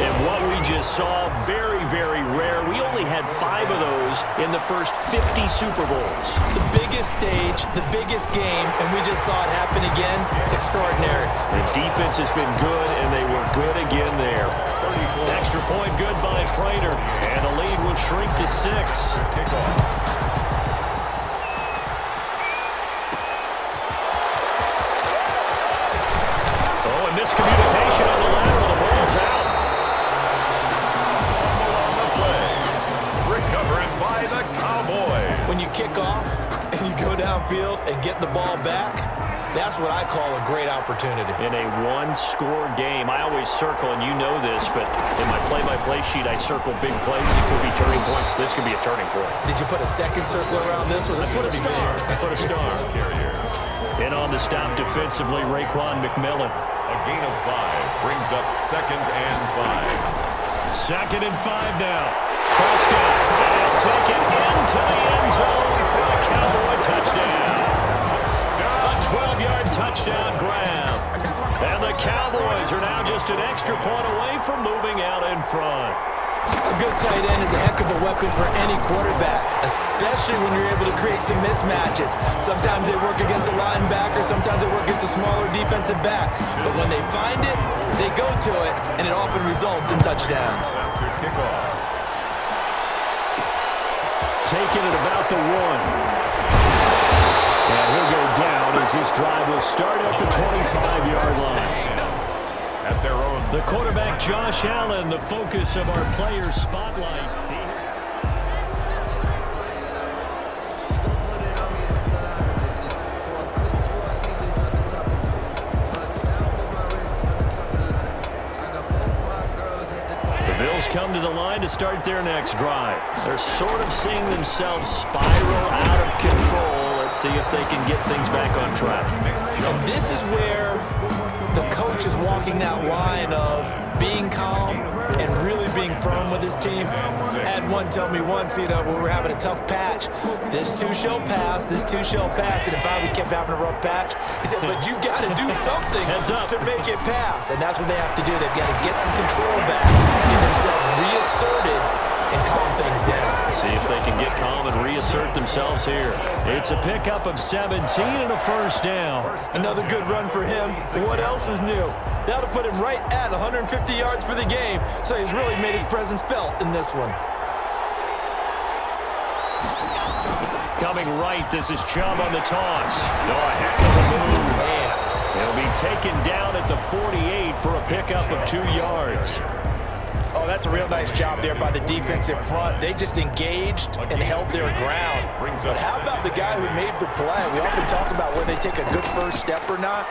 S2: And what we just saw, very, very rare. We only had 5 of those in the first 50 Super Bowls.
S1: The biggest stage, the biggest game, and we just saw it happen again. Extraordinary.
S2: The defense has been good, and they were good again there. Extra point good by Prater, and the lead will shrink to 6. Oh, and miscommunication on the lateral. The ball's out.
S3: Recovered by the Cowboys.
S1: When you kick off and you go downfield and get the ball back, that's what I call a great opportunity.
S2: In a one-score game, I always circle, and you know this, but in my play-by-play sheet, I circle big plays. It could be turning points. This could be a turning point.
S1: Did you put a second circle around this, or this is going to be big?
S2: I put a star. In on the stop defensively, Raekwon McMillan.
S3: A gain of 5 brings up 2nd and 5.
S2: 2nd and 5 now. Prescott, and he'll take it into the end zone for a Cowboy touchdown. A 12-yard touchdown grab. And the Cowboys are now just an extra point away from moving out in front.
S1: A good tight end is a heck of a weapon for any quarterback, especially when you're able to create some mismatches. Sometimes they work against a linebacker, sometimes they work against a smaller defensive back. But when they find it, they go to it, and it often results in touchdowns.
S3: After kickoff.
S2: Taking it about the 1. And he'll go down as this drive will start at the 25-yard line.
S3: At their own.
S2: The quarterback, Josh Allen, the focus of our player spotlight. The Bills come to the line to start their next drive. They're sort of seeing themselves spiral out of control. Let's see if they can get things back on track.
S1: And this is where the coach is walking that line of being calm and really being firm with his team. I had one tell me once, when we were having a tough patch, this too shall pass, this too shall pass. And if we kept having a rough patch, he said, but you got to do something to make it pass. And that's what they have to do. They've got to get some control back, get themselves reasserted, and calm things down.
S2: See if they can get calm and reassert themselves here. It's a pickup of 17 and a first down.
S1: Another good run for him. What else is new? That'll put him right at 150 yards for the game, so he's really made his presence felt in this one.
S2: Coming right, this is Chubb on the toss. No, a heck of a move.
S1: Man.
S2: He'll be taken down at the 48 for a pickup of 2 yards.
S1: Oh, that's a real nice job there by the defensive front. They just engaged and held their ground. But how about the guy who made the play? We often talk about whether they take a good first step or not.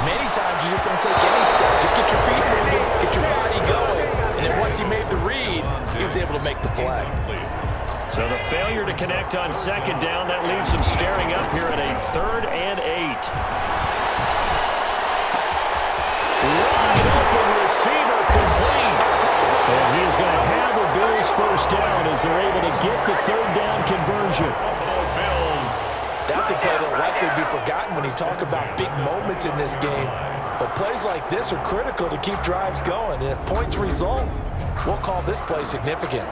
S1: Many times you just don't take any step. Just get your feet moving, get your body going. And then once he made the read, he was able to make the play.
S2: So the failure to connect on second down, that leaves him staring up here at a 3rd and 8. Wide open receiver complete. And he is going to have a Bills first down as they're able to get the 3rd down conversion.
S1: That's a play that will likely be forgotten when you talk about big moments in this game. But plays like this are critical to keep drives going. And if points result, we'll call this play significant.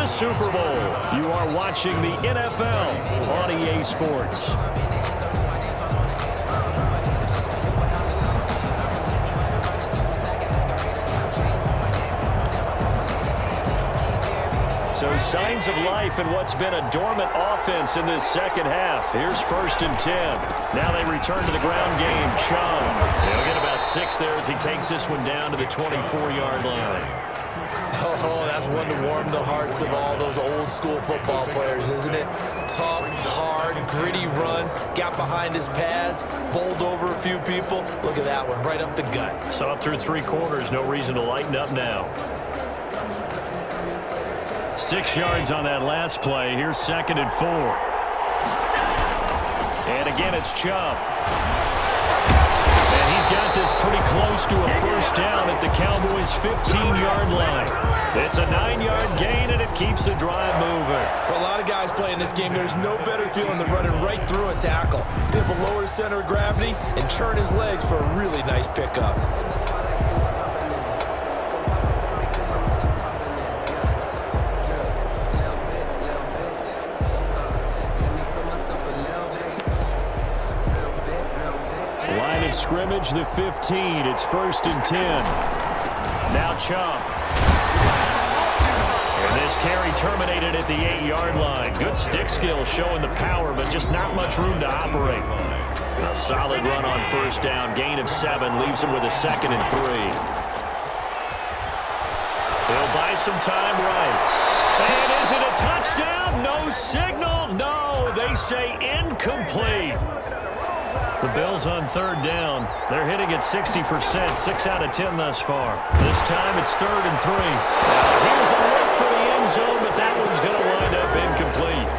S2: Super Bowl. You are watching the NFL on EA Sports. So signs of life in what's been a dormant offense in this second half. Here's 1st and 10. Now they return to the ground game. Chubb. He'll get about 6 there as he takes this one down to the 24-yard line.
S1: Oh, that's one to warm the hearts of all those old school football players, isn't it? Tough, hard, gritty run, got behind his pads, bowled over a few people. Look at that one, right up the gut.
S2: Saw it through 3 quarters, no reason to lighten up now. 6 yards on that last play. Here's 2nd and 4. And again, it's Chubb. And he's got this pretty close to a first down at the Cowboys' 15-yard line. It's a 9-yard gain, and it keeps the drive moving.
S1: For a lot of guys playing this game, there's no better feeling than running right through a tackle. He's able to lower his center of gravity and churn his legs for a really nice pickup.
S2: Line of scrimmage, the 15. It's 1st and 10. Now Chubb. And this carry terminated at the 8-yard line. Good stick skill showing the power, but just not much room to operate. A solid run on first down. Gain of 7 leaves him with a 2nd and 3. He'll buy some time right. And is it a touchdown? No signal. No, they they say incomplete. The Bills on third down. They're hitting at 60%, 6 out of 10 thus far. This time it's 3rd and 3. Here's a look for the end zone, but that one's going to wind up incomplete.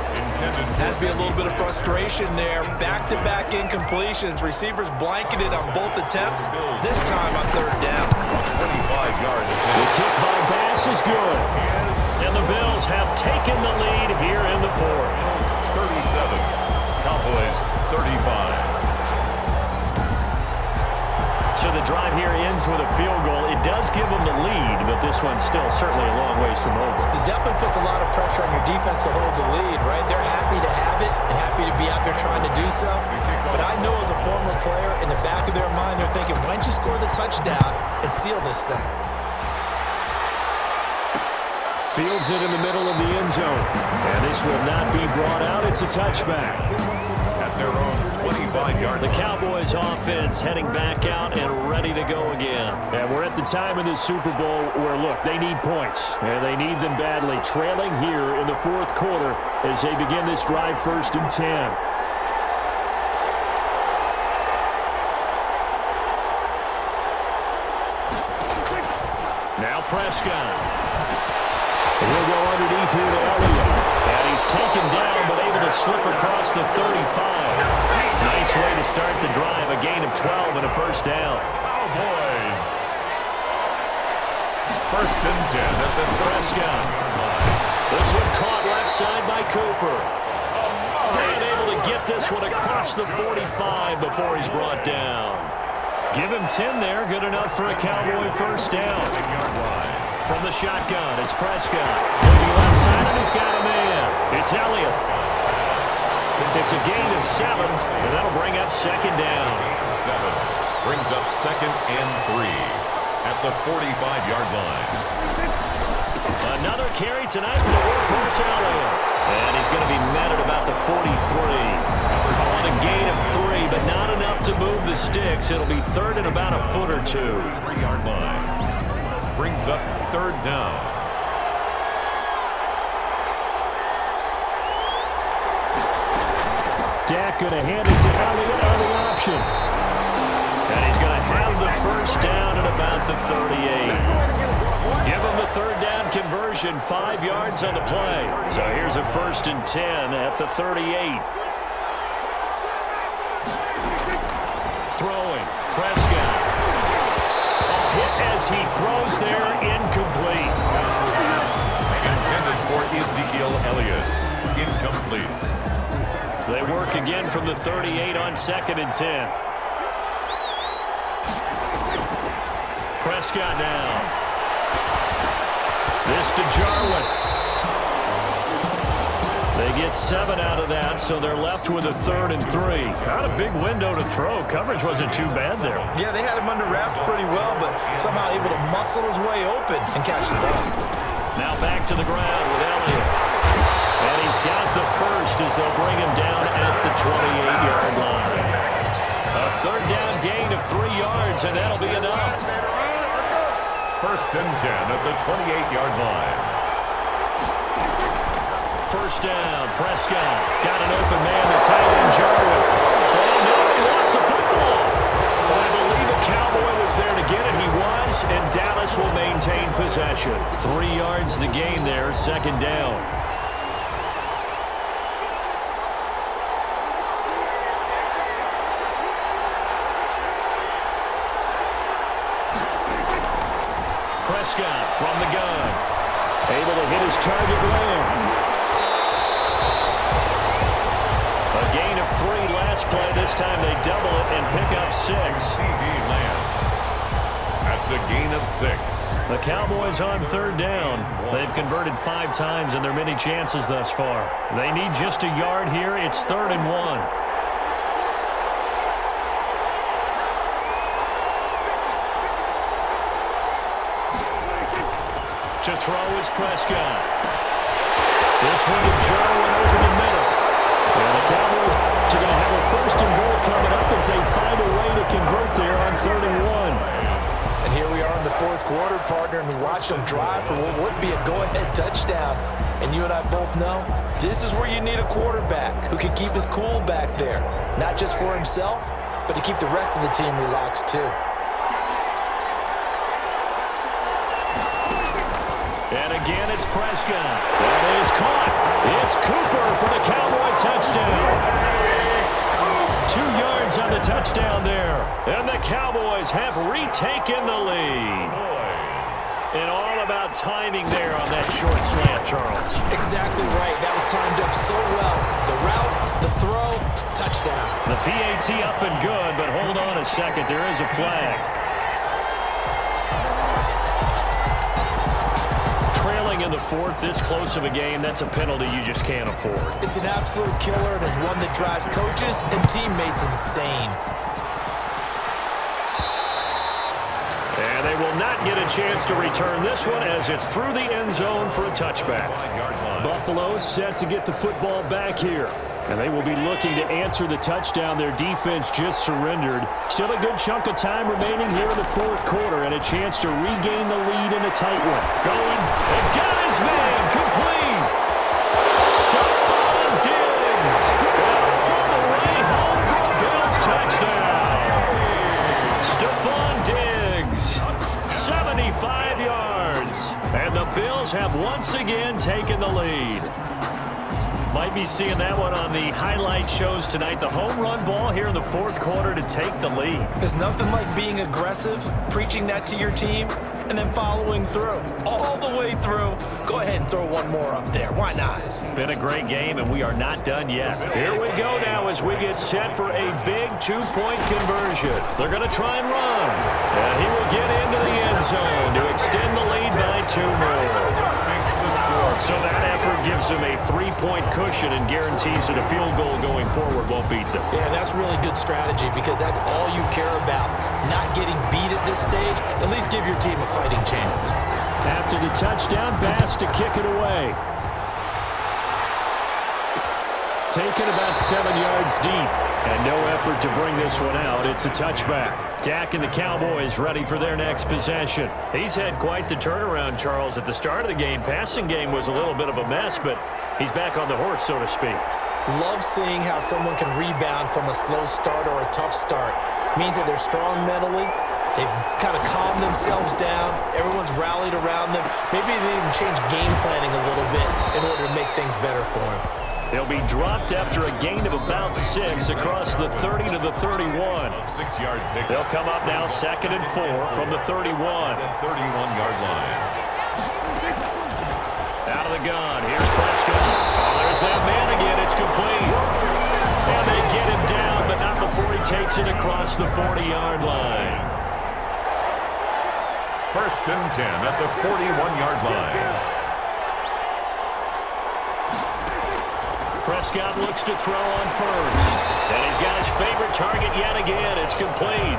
S1: Has to be a little bit of frustration there. Back-to-back incompletions. Receivers blanketed on both attempts. This time on third down.
S3: 25-yard attempt.
S2: The kick by Bass is good. And the Bills have taken the lead here in the 4th.
S3: 37. Cowboys 35.
S2: So the drive here ends with a field goal. It does give them the lead, but this one's still certainly a long ways from over.
S1: It definitely puts a lot of pressure on your defense to hold the lead, right? They're happy to have it and happy to be out there trying to do so. But I know as a former player, in the back of their mind, they're thinking, why don't you score the touchdown and seal this thing?
S2: Fields it in the middle of the end zone. And this will not be brought out. It's a touchback.
S3: At their own 25-yard.
S2: The Cowboys offense heading back out and ready to go again. And we're at the time in the Super Bowl where, look, they need points. And they need them badly. Trailing here in the 4th quarter as they begin this drive 1st and 10. Now Prescott. And he'll go underneath here to Elliott. And he's taken down, but able to slip across the 35. Nice way to start the drive. A gain of 12 and a first down.
S3: Cowboys. 1st and 10 at the
S2: Prescott. This one caught left side by Cooper. And able to get this one across the 45 before he's brought down. Give him 10 there. Good enough for a Cowboy first down. From the shotgun, it's Prescott. Looking left side, and he's got a man. It's Elliott. It's a gain of 7, and that'll bring up 2nd down.
S3: 7 brings up 2nd and 3 at the 45-yard line.
S2: Another carry tonight for the workhorse Elliott. And he's going to be met at about the 43. Call it a gain of 3, but not enough to move the sticks. It'll be 3rd and about a foot or 2.
S3: 3-yard line. Brings up 3rd down.
S2: Dak going to hand it to Elliott on the option. And he's going to have the first down at about the 38. Give him the 3rd down conversion, 5 yards on the play. So here's a 1st and 10 at the 38. Throwing, Prescott. Hit as he throws there, incomplete.
S3: Intended for Ezekiel Elliott. Incomplete.
S2: They work again from the 38 on 2nd and 10. Prescott now. This to Jarwin. They get 7 out of that, so they're left with a 3rd and 3. Not a big window to throw. Coverage wasn't too bad there.
S1: Yeah, they had him under wraps pretty well, but somehow able to muscle his way open and catch the ball.
S2: Now back to the ground with Elliott. And he's got the first as they'll bring him down at the 28-yard line. A 3rd down gain of 3 yards, and that'll be enough.
S3: 1st and 10 at the 28-yard line.
S2: First down, Prescott. Got an open man, the tight end, Jarwin. Oh, no, he lost the football. But I believe a Cowboy was there to get it. He was, and Dallas will maintain possession. 3 yards the gain there, 2nd down. Prescott from the gun. Able to hit his target man. A gain of 3 last play. This time they double it and pick up 6.
S3: CD Lamb. That's a gain of 6.
S2: The Cowboys on 3rd down. They've converted 5 times in their many chances thus far. They need just a yard here. It's 3rd and 1. To throw is Prescott. This one to Jarwin over the middle. And the Cowboys are going to have a 1st and goal coming up as they find a way to convert there on 3rd and 1.
S1: And here we are in the 4th quarter, partner, and we watch them drive for what would be a go-ahead touchdown. And you and I both know This is where you need a quarterback who can keep his cool back there, not just for himself, but to keep the rest of the team relaxed too.
S2: And again, it's Prescott. That is caught. It's Cooper for the Cowboy touchdown. 2 yards on the touchdown there. And the Cowboys have retaken the lead. And all about timing there on that short slant, Charles.
S1: Exactly right. That was timed up so well. The route, the throw, touchdown.
S2: The PAT up and good, but hold on a second. There is a flag. Trailing in the fourth, this close of a game, that's a penalty you just can't afford.
S1: It's an absolute killer, and it's one that drives coaches and teammates insane.
S2: And they will not get a chance to return this one as it's through the end zone for a touchback. Buffalo set to get the football back here. And they will be looking to answer the touchdown their defense just surrendered. Still a good chunk of time remaining here in the fourth quarter and a chance to regain the lead in a tight one. Going and got his man complete. Stephon Diggs on the way home for a Bills touchdown. Stephon Diggs, 75 yards. And the Bills have once again taken the lead. Might be seeing that one on the highlight shows tonight. The home run ball here in the fourth quarter to take the lead.
S1: There's nothing like being aggressive, preaching that to your team, and then following through. All the way through. Go ahead and throw one more up there. Why not?
S2: Been a great game, and we are not done yet. Here we go now as we get set for a big two-point conversion. They're going to try and run. And he will get into the end zone to extend the lead by 2 more. So that effort gives them a 3-point cushion and guarantees that a field goal going forward won't beat them.
S1: Yeah, that's really good strategy because that's all you care about. Not getting beat at this stage. At least give your team a fighting chance.
S2: After the touchdown, Bass to kick it away. Taken about 7 yards deep. And no effort to bring this one out. It's a touchback. Dak and the Cowboys ready for their next possession. He's had quite the turnaround, Charles. At the start of the game, passing game was a little bit of a mess, but he's back on the horse, so to speak.
S1: Love seeing how someone can rebound from a slow start or a tough start. Means that they're strong mentally. They've kind of calmed themselves down. Everyone's rallied around them. Maybe they even changed game planning a little bit in order to make things better for them.
S2: They'll be dropped after a gain of about 6 across the 30 to the 31.
S3: A 6-yard pick.
S2: They'll come up now 2nd and 4 from the 31.
S3: 31-yard line.
S2: Out of the gun. Here's Prescott. Oh, there's that man again. It's complete. And they get him down, but not before he takes it across the 40-yard line.
S3: 1st and 10 at the 41-yard line.
S2: Prescott looks to throw on first. And he's got his favorite target yet again. It's complete.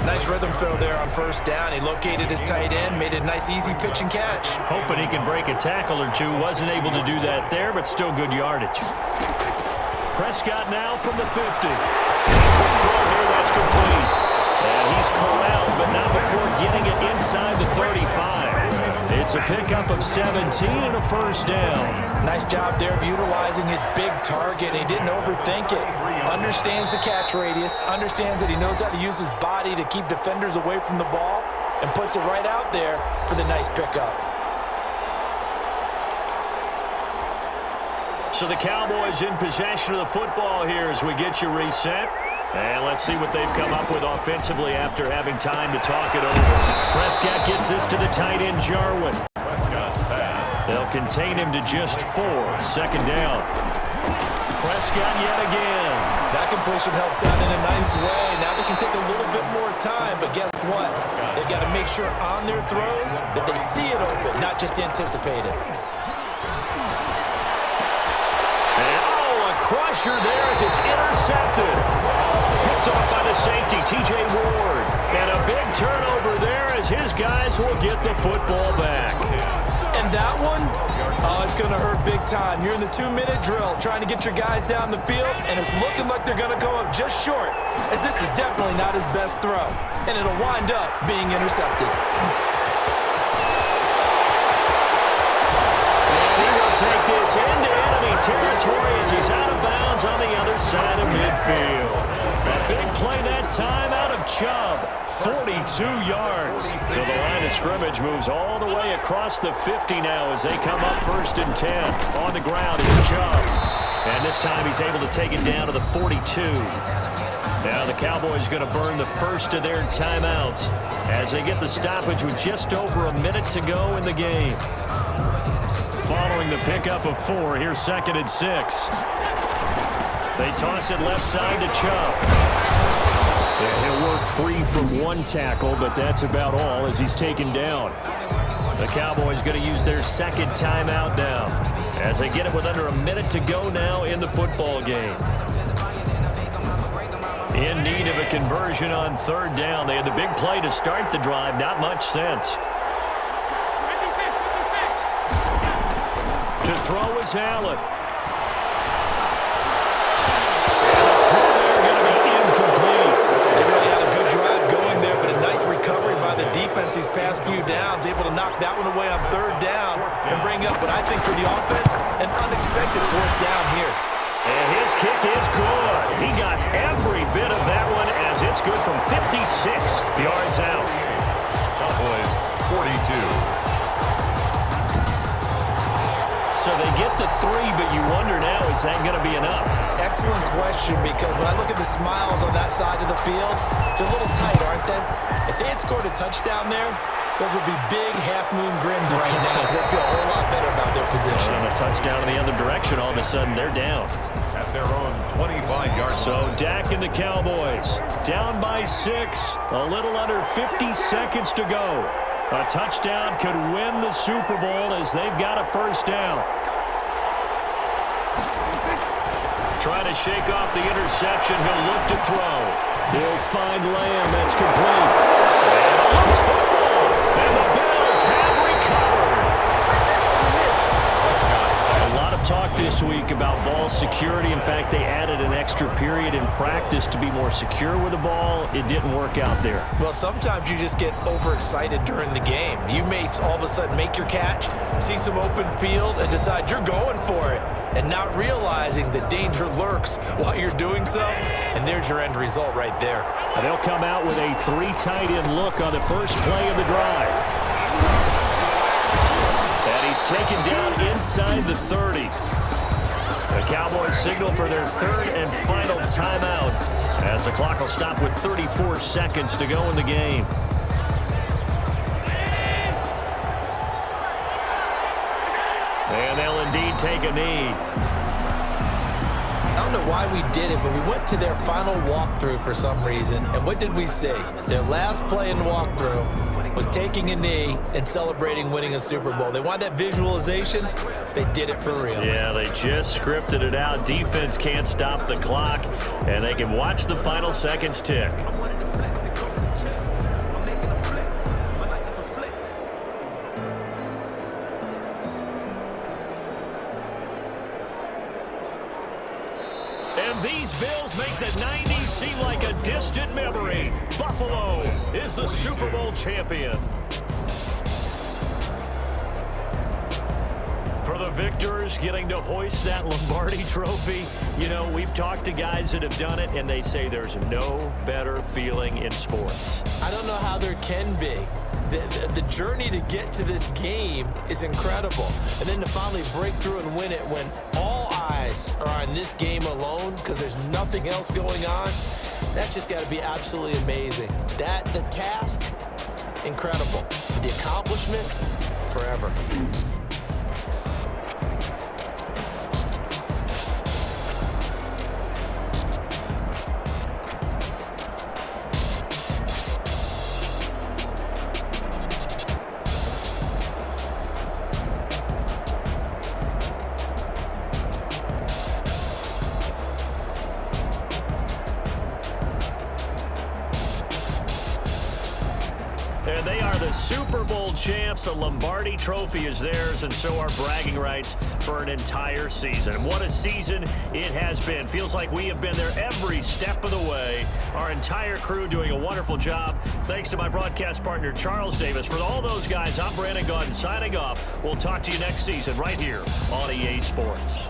S1: Nice rhythm throw there on 1st down. He located his tight end, made a nice easy pitch and catch.
S2: Hoping he can break a tackle or two. Wasn't able to do that there, but still good yardage. Prescott now from the 50. Quick throw here, that's complete. And he's corralled, but not before getting it inside the 35. It's a pickup of 17 and a 1st down.
S1: Nice job there of utilizing his big target. He didn't overthink it. Understands the catch radius. Understands that he knows how to use his body to keep defenders away from the ball. And puts it right out there for the nice pickup.
S2: So the Cowboys in possession of the football here as we get you reset. And let's see what they've come up with offensively after having time to talk it over. Prescott gets this to the tight end, Jarwin.
S3: Prescott's pass.
S2: They'll contain him to just 4. 2nd down. Prescott yet again.
S1: That completion helps out in a nice way. Now they can take a little bit more time, but guess what? They've got to make sure on their throws that they see it open, not just anticipate it.
S2: And a crusher there as it's intercepted. Picked off by the safety, T.J. Ward. And a big turnover there as his guys will get the football back.
S1: And that one, it's going to hurt big time. You're in the 2-minute drill trying to get your guys down the field, and it's looking like they're going to come up just short, as this is definitely not his best throw. And it'll wind up being intercepted.
S2: And he will take this in. time out of Chubb. 42 yards. So the line of scrimmage moves all the way across the 50 now as they come up 1st and 10. On the ground is Chubb. And this time he's able to take it down to the 42. Now the Cowboys going to burn the first of their timeouts as they get the stoppage with just over a minute to go in the game. Following the pickup of 4, here's 2nd and 6. They toss it left side to Chubb. Yeah, he'll work free from one tackle, but that's about all as he's taken down. The Cowboys going to use their 2nd timeout now as they get it with under a minute to go now in the football game. In need of a conversion on 3rd down. They had the big play to start the drive. Not much sense. To throw is Allen. And the throw there going to be incomplete.
S1: They really had a good drive going there, but a nice recovery by the defense these past few downs. Able to knock that one away on 3rd down and bring up what I think for the offense, an unexpected 4th down here.
S2: And his kick is good. He got every bit of that one as it's good from 56 yards out.
S3: Cowboys 42.
S2: So they get the 3, but you wonder now, is that going to be enough?
S1: Excellent question, because when I look at the smiles on that side of the field, they're a little tight, aren't they? If they had scored a touchdown there, those would be big half-moon grins right now because they feel a whole lot better about their position.
S2: And a touchdown in the other direction, all of a sudden they're down.
S3: At their own 25-yard
S2: So Dak and the Cowboys down by 6, a little under 50 seconds to go. A touchdown could win the Super Bowl as they've got a 1st down. Trying to shake off the interception. He'll look to throw. He'll find Lamb. That's complete. And a loose football. And the Bills have recovered. A lot of talk this week about ball security. In fact, they added an extra period in practice to be more secure with the ball. It didn't work out there.
S1: Well, sometimes you just get overexcited during the game. You may all of a sudden make your catch, see some open field, and decide you're going for it, and not realizing the danger lurks while you're doing so, and there's your end result right there.
S2: And they'll come out with a 3 tight end look on the first play of the drive. And he's taken down inside the 30. The Cowboys signal for their 3rd and final timeout as the clock will stop with 34 seconds to go in the game. And they'll indeed take a knee.
S1: I don't know why we did it, but we went to their final walkthrough for some reason, and what did we see? Their last play in walkthrough was taking a knee and celebrating winning a Super Bowl. They want that visualization. They did it for real.
S2: Yeah, they just scripted it out. Defense can't stop the clock, and they can watch the final seconds tick. And these Bills make the 90s seem like a distant memory. Buffalo is the Super Bowl champion. For the victors, getting to hoist that Lombardi trophy, you know, we've talked to guys that have done it, and they say there's no better feeling in sports.
S1: I don't know how there can be. The journey to get to this game is incredible. And then to finally break through and win it when all eyes are on this game alone because there's nothing else going on, that's just got to be absolutely amazing. The task, incredible. The accomplishment, forever.
S2: And they are the Super Bowl champs. The Lombardi trophy is theirs, and so are bragging rights for an entire season. What a season it has been. Feels like we have been there every step of the way. Our entire crew doing a wonderful job. Thanks to my broadcast partner, Charles Davis. For all those guys, I'm Brandon Gaudin signing off. We'll talk to you next season right here on EA Sports.